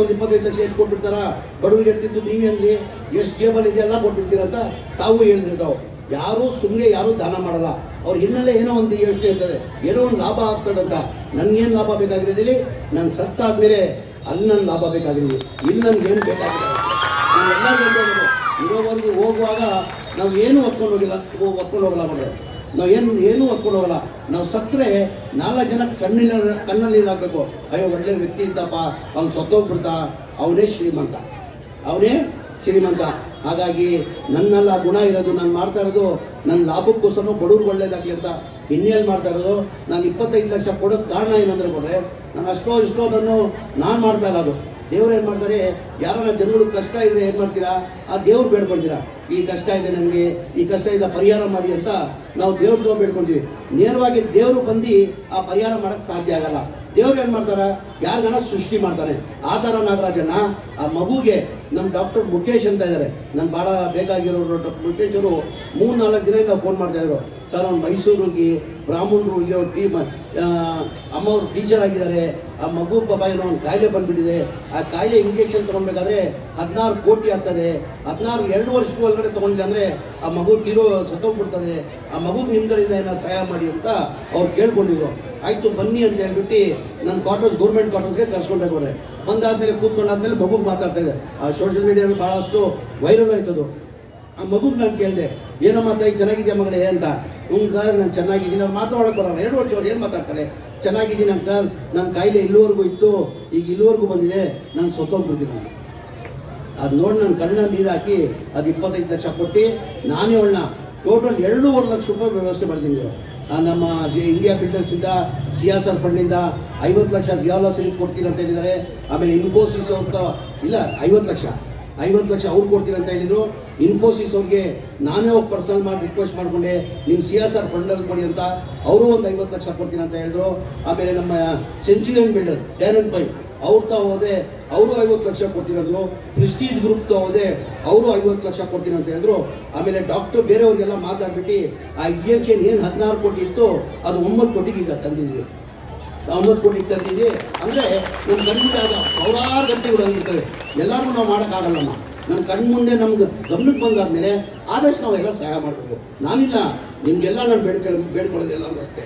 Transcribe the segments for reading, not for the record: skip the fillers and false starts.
ಒಂದು 25 ಲಕ್ಷ ಎಷ್ಟು ಕೊಟ್ಬಿಡ್ತಾರ ಬಡವರಿಗೆ ಎತ್ತಿದ್ದು ನೀವೇ ಅಂದ್ರಿ ಎಷ್ಟು ಜೇಬಲ್ ಇದೆಲ್ಲ ಕೊಟ್ಬಿಡ್ತೀರ ಅಂತ ತಾವು ಹೇಳಿದ್ರಿ. ತಾವು ಯಾರು ಸುಮ್ಮನೆ ಯಾರು ದಾನ ಮಾಡಲ್ಲ. ಅವ್ರ ಹಿನ್ನೆಲೆ ಏನೋ ಒಂದು ಯೋಚನೆ ಇರ್ತದೆ, ಏನೋ ಒಂದು ಲಾಭ ಆಗ್ತದಂತ. ನನ್ಗೇನು ಲಾಭ ಬೇಕಾಗಿರೋದಿಲ್ಲ, ನಾನು ಸತ್ತಾದ್ಮೇಲೆ ಅಲ್ಲಿ ನನ್ನ ಲಾಭ ಬೇಕಾಗಿದೆ, ಇಲ್ಲಿ ನನ್ಗೇನು ಬೇಕಾಗಿದೆ. ನಾವೆಲ್ಲ ಇರೋವರೆಗೂ ಹೋಗುವಾಗ ನಾವು ಏನು ಹೊತ್ಕೊಂಡು ಹೋಗಲ್ಲ ಮಾಡ್ರೆ, ನಾವು ಏನೂ ಹೊತ್ಕೊಂಡು ಹೋಗಲ್ಲ. ನಾವು ಸತ್ತರೆ 4 ಜನ ಕಣ್ಣಲ್ಲಿ ಹಾಕಬೇಕು, ಅಯ್ಯೋ ಒಳ್ಳೆ ವ್ಯಕ್ತಿ ಇದ್ದಪ್ಪ, ಅವ್ನು ಸತ್ತೋಗ್ಬಿಡ್ತಾ, ಅವನೇ ಶ್ರೀಮಂತ. ಹಾಗಾಗಿ ನನ್ನೆಲ್ಲ ಗುಣ ಇರೋದು, ನಾನು ಮಾಡ್ತಾ ಇರೋದು ನನ್ನ ಲಾಭಕ್ಕೋಸ್ಕರ ಬಡವ್ರಿಗೆ ಒಳ್ಳೇದಾಗಲಿ ಅಂತ ಇನ್ನೇನು ಮಾಡ್ತಾ ಇರೋದು. ನಾನು 25 ಲಕ್ಷ ಕೊಡೋದು ಕಾರಣ ಏನಂದರೆ ಕೊಡ್ರೆ, ನಾನು ಅಷ್ಟೋ ನಾನು ಮಾಡ್ತಾ ಇಲ್ಲ. ಅದು ದೇವ್ರು ಏನು ಮಾಡ್ತಾರೆ, ಯಾರನ್ನ ಜನಗಳಿಗೆ ಕಷ್ಟ ಇದೆ ಏನು ಮಾಡ್ತೀರಾ, ಆ ದೇವ್ರು ಬೇಡ್ಕೊಳ್ತೀರಾ, ಈ ಕಷ್ಟ ಇದೆ ನನಗೆ, ಈ ಕಷ್ಟ ಇದೆ ಪರಿಹಾರ ಮಾಡಿ ಅಂತ ನಾವು ದೇವ್ರದ್ದು ಬೇಡ್ಕೊಳ್ತೀವಿ. ನೇರವಾಗಿ ದೇವರು ಬಂದು ಆ ಪರಿಹಾರ ಮಾಡೋಕ್ಕೆ ಸಾಧ್ಯ ಆಗಲ್ಲ. ದೇವ್ರು ಏನು ಮಾಡ್ತಾರೆ, ಯಾರಿಗಾನ ಸೃಷ್ಟಿ ಮಾಡ್ತಾನೆ. ಆ ಥರ ನಾಗರಾಜಣ್ಣ ಆ ಮಗುಗೆ ನಮ್ಮ ಡಾಕ್ಟರ್ ಮುಖೇಶ್ ಅಂತ ಇದ್ದಾರೆ, ನಂಗೆ ಭಾಳ ಬೇಕಾಗಿರೋರು. ಡಾಕ್ಟರ್ ಮುಖೇಶ್ ಅವರು 3-4 ದಿನದಿಂದ ಫೋನ್ ಮಾಡ್ತಾಯಿದ್ರು, ಸರ್ ಅವ್ನು ಮೈಸೂರಿಗೆ ಬ್ರಾಹ್ಮಣರಿಗೆ ಅಮ್ಮವ್ರು ಟೀಚರ್ ಆಗಿದ್ದಾರೆ, ಆ ಮಗು ಪಾಪ ಏನೋ ಒಂದು ಕಾಯಿಲೆ ಬಂದುಬಿಟ್ಟಿದೆ, ಆ ಕಾಯಿಲೆ ಇಂಜೆಕ್ಷನ್ ತೊಗೊಳ್ಬೇಕಾದ್ರೆ 16 ಕೋಟಿ ಆಗ್ತದೆ, 2 ವರ್ಷಕ್ಕೂ ಒಳಗಡೆ ತೊಗೊಂಡಿಲ್ಲ ಅಂದರೆ ಆ ಮಗು ಸತ್ತೋಗ್ಬಿಡ್ತದೆ, ಆ ಮಗುಗೆ ನಿಮ್ಮ ಕಡೆಯಿಂದ ಏನಾದ್ರು ಸಹಾಯ ಮಾಡಿ ಅಂತ ಅವ್ರು ಕೇಳ್ಕೊಂಡಿದ್ರು. ಆಯಿತು ಬನ್ನಿ ಅಂತ ಹೇಳ್ಬಿಟ್ಟು ನನ್ನ ಗೌರ್ಮೆಂಟ್ ಕ್ವಾರ್ಟರ್ಸ್ಗೆ ಕರ್ಸ್ಕೊಂಡೆ ಹೋಗ್ರೆ. ಬಂದಾದ್ಮೇಲೆ ಕೂತ್ಕೊಂಡಾದ್ಮೇಲೆ ಮಗುಗೆ ಮಾತಾಡ್ತಾ ಇದೆ. ಆ ಸೋಷಿಯಲ್ ಮೀಡಿಯಾದಲ್ಲಿ ಭಾಳಷ್ಟು ವೈರಲ್ ಆಯ್ತದು. ಆ ಮಗುಗೆ ನಾನು ಕೇಳಿದೆ, ಏನಮ್ಮ ತಾಯಿ ಚೆನ್ನಾಗಿದೆಯಾ ಮಗಳೇ ಅಂತ. ನಾನು ಚೆನ್ನಾಗಿದ್ದೀನಿ. ಅವ್ರು ಮಾತಾಡೋಕೆ ಬರೋಲ್ಲ, 2 ವರ್ಷ ಅವ್ರು ಏನು ಮಾತಾಡ್ತಾರೆ, ಚೆನ್ನಾಗಿದ್ದೀನಿ ಅಂಕಲ್, ನನ್ನ ಕಾಯಿಲೆ ಇಲ್ಲಿವರೆಗೂ ಇತ್ತು, ಈಗ ಇಲ್ಲಿವರೆಗೂ ಬಂದಿದೆ, ನಾನು ಸತ್ತೋಗ್ಬಿಡ್ತೀನಿ ನಾನು. ಅದು ನೋಡಿ ನನ್ನ ಕಣ್ಣ ನೀರು ಹಾಕಿ ಅದು 25 ಲಕ್ಷ ಕೊಟ್ಟು ನಾನೇ ಅವಳನ್ನ ಟೋಟಲ್ 2.5 ಲಕ್ಷ ರೂಪಾಯಿ ವ್ಯವಸ್ಥೆ ಮಾಡಿದ್ದೀನಿ. ನಮ್ಮ ಇಂಡಿಯಾ ಬಿಲ್ಡರ್ಸಿಂದ CSR ಫಂಡಿಂದ 50 ಲಕ್ಷ ಜಿಯಾಲಜಿಗೆ ಕೊಡ್ತೀನಿ ಅಂತ ಹೇಳಿದ್ದಾರೆ. ಆಮೇಲೆ ಇನ್ಫೋಸಿಸ್ ಅವ್ರ ಇಲ್ಲ 50 ಲಕ್ಷ ಅವ್ರು ಕೊಡ್ತೀನಿ ಅಂತ ಹೇಳಿದರು. ಇನ್ಫೋಸಿಸ್ ಅವ್ರಿಗೆ ನಾನೇ ಹೋಗಿ ಪರ್ಸನಲ್ ಮಾಡಿ ರಿಕ್ವೆಸ್ಟ್ ಮಾಡಿಕೊಂಡೆ, ನಿಮ್ಮ CSR ಫಂಡಲ್ಲಿ ಕೊಡಿ ಅಂತ. ಅವರು ಒಂದು 50 ಲಕ್ಷ ಕೊಡ್ತೀನಿ ಅಂತ ಹೇಳಿದ್ರು. ಆಮೇಲೆ ನಮ್ಮ ಸೆಂಚುರಿಯನ್ ಬಿಲ್ಡರ್ ದಯಾನಂದ್ ಪೈ ಅವ್ರ ಹೋದೆ, ಅವರು 50 ಲಕ್ಷ ಕೊಡ್ತೀನಂದ್ರು. ಪ್ರೆಸ್ಟೀಜ್ ಗ್ರೂಪ್ ಹೋದೆ, ಅವರು 50 ಲಕ್ಷ ಕೊಡ್ತೀನಿ ಅಂತ ಹೇಳಿದ್ರು. ಆಮೇಲೆ ಡಾಕ್ಟರ್ ಬೇರೆಯವ್ರಿಗೆಲ್ಲ ಮಾತಾಡ್ಬಿಟ್ಟು ಆ ಇಂಜೆಕ್ಷನ್ ಏನು 16 ಕೋಟಿ ಇತ್ತು ಅದು 9 ಕೋಟಿಗೆ ಈಗ ತಂದಿದ್ವಿ. 9 ಕೋಟಿಗೆ ತಂದಿದ್ವಿ ಅಂದರೆ ನಮ್ಮ ಕಣ್ಣಿಗೆ ಆದ 1000 ಗಂಟೆಗಳು ಆಗಿರ್ತವೆ. ಎಲ್ಲರಿಗೂ ನಾವು ಮಾಡೋಕ್ಕಾಗಲ್ಲಮ್ಮ. ನಮ್ಮ ಕಣ್ಣು ಮುಂದೆ ನಮ್ಗೆ ಗಮನಕ್ಕೆ ಬಂದಾದ್ಮೇಲೆ ಆದಷ್ಟು ನಾವೆಲ್ಲ ಸಹಾಯ ಮಾಡಬೇಕು. ನಾನಿಲ್ಲ, ನಿಮಗೆಲ್ಲ ನಾನು ಬೇಡ್ಕೊಳ್ಳೋದೆಲ್ಲ ಬರುತ್ತೆ.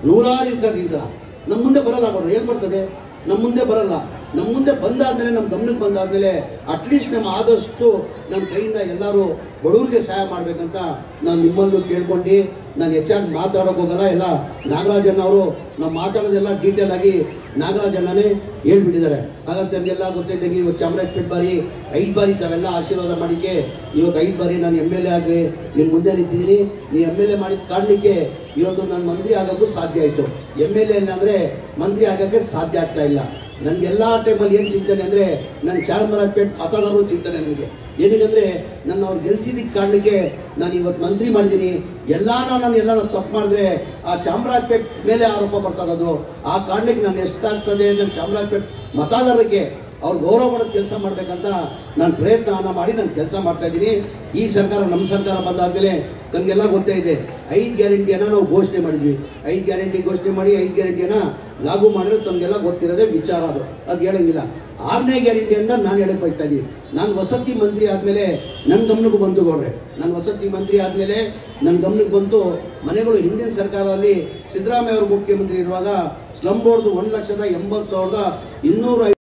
100 ಇರ್ತಾರೆ ಈ ಥರ. ನಮ್ಮ ಮುಂದೆ ಬರಲ್ಲ ಕೊಡ್ರಿ, ಎಲ್ಲಿ ಬರ್ತದೆ, ನಮ್ಮ ಮುಂದೆ ಬರಲ್ಲ. ನಮ್ಮ ಮುಂದೆ ಬಂದಾದ್ಮೇಲೆ, ನಮ್ಮ ಗಮನಕ್ಕೆ ಬಂದಾದ್ಮೇಲೆ ಅಟ್ಲೀಸ್ಟ್ ನಮ್ಮ ಆದಷ್ಟು ನಮ್ಮ ಕೈಯಿಂದ ಎಲ್ಲರೂ ಬಡವ್ರಿಗೆ ಸಹಾಯ ಮಾಡಬೇಕಂತ ನಾನು ನಿಮ್ಮಲ್ಲೂ ಕೇಳ್ಕೊಂಡು, ನಾನು ಹೆಚ್ಚಾಗಿ ಮಾತಾಡೋಕೆ ಹೋಗಲ್ಲ. ಎಲ್ಲ ನಾಗರಾಜಣ್ಣ ಅವರು ನಾವು ಮಾತಾಡೋದೆಲ್ಲ ಡೀಟೇಲ್ ಆಗಿ ನಾಗರಾಜಣ್ಣನೇ ಹೇಳ್ಬಿಟ್ಟಿದ್ದಾರೆ. ಹಾಗಾಗಿ ನಮಗೆಲ್ಲ ಗೊತ್ತಿದ್ದಂಗೆ ಇವತ್ತು ಚಾಮರಾಜಪೇಟೆ ಬಾರಿ 5 ಬಾರಿ ತಾವೆಲ್ಲ ಆಶೀರ್ವಾದ ಮಾಡಿಕೆ ಇವತ್ತು 5 ಬಾರಿ ನಾನು MLA ಆಗಿ ನಿಮ್ಮ ಮುಂದೆ ನಿಂತಿದ್ದೀನಿ. ನೀವು MLA ಮಾಡಿದ ಕಾರಣಕ್ಕೆ ಇವತ್ತು ನಾನು ಮಂತ್ರಿ ಆಗೋಕ್ಕೂ ಸಾಧ್ಯ ಆಯಿತು. MLA ಅಂದರೆ ಮಂತ್ರಿ ಆಗೋಕ್ಕೆ ಸಾಧ್ಯ ಆಗ್ತಾ ಇಲ್ಲ. ನನಗೆಲ್ಲ ಟೈಮಲ್ಲಿ ಏನು ಚಿಂತನೆ ಅಂದರೆ, ನನ್ನ ಚಾಮರಾಜಪೇಟೆ ಮತದಾರರು ಚಿಂತನೆ ನನಗೆ. ಏನಕ್ಕಂದರೆ ನನ್ನ ಅವ್ರು ಗೆಲ್ಸಿದ್ದಕ್ಕೆ ಕಾರಣಕ್ಕೆ ನಾನು ಇವತ್ತು ಮಂತ್ರಿ ಮಾಡಿದ್ದೀನಿ. ನಾನು ತಪ್ಪು ಮಾಡಿದ್ರೆ ಆ ಚಾಮರಾಜಪೇಟೆ ಮೇಲೆ ಆರೋಪ ಬರ್ತದದು. ಆ ಕಾರಣಕ್ಕೆ ನಾನು ಎಷ್ಟಾಗ್ತದೆ ನನ್ನ ಚಾಮರಾಜಪೇಟೆ ಮತದಾರರಿಗೆ ಅವ್ರು ಗೌರವ ಮಾಡೋದು ಕೆಲಸ ಮಾಡಬೇಕಂತ ನಾನು ಪ್ರಯತ್ನ ಮಾಡಿ ನಾನು ಕೆಲಸ ಮಾಡ್ತಾಯಿದ್ದೀನಿ. ಈ ಸರ್ಕಾರ, ನಮ್ಮ ಸರ್ಕಾರ ಬಂದಾದಮೇಲೆ ನಮಗೆಲ್ಲ ಗೊತ್ತೇ ಇದೆ, 5 ಗ್ಯಾರಂಟಿಯನ್ನು ನಾವು ಘೋಷಣೆ ಮಾಡಿದ್ವಿ. 5 ಗ್ಯಾರಂಟಿ ಘೋಷಣೆ ಮಾಡಿ 5 ಗ್ಯಾರಂಟಿಯನ್ನು ಲಾಗು ಮಾಡಿರೋದು ತಮಗೆಲ್ಲ ಗೊತ್ತಿರೋದೇ ವಿಚಾರ. ಅದು ಹೇಳೋಂಗಿಲ್ಲ. 6ನೇ ಗ್ಯಾರಂಟಿ ಅಂತ ನಾನು ಹೇಳಕ್ಕೆ ಬಯಸ್ತಾ ಇದ್ದೀನಿ. ನಾನು ವಸತಿ ಮಂತ್ರಿ ಆದಮೇಲೆ ನನ್ನ ಗಮನಕ್ಕೆ ಬಂತು ಗೌಡ್ರೆ, ನಾನು ವಸತಿ ಮಂತ್ರಿ ಆದಮೇಲೆ ನನ್ನ ಗಮನಕ್ಕೆ ಬಂತು ಮನೆಗಳು. ಹಿಂದಿನ ಸರ್ಕಾರದಲ್ಲಿ ಸಿದ್ದರಾಮಯ್ಯ ಅವರು ಮುಖ್ಯಮಂತ್ರಿ ಇರುವಾಗ ಸ್ಲಮ್ ಬೋರ್ಡ್ದು 1,80,250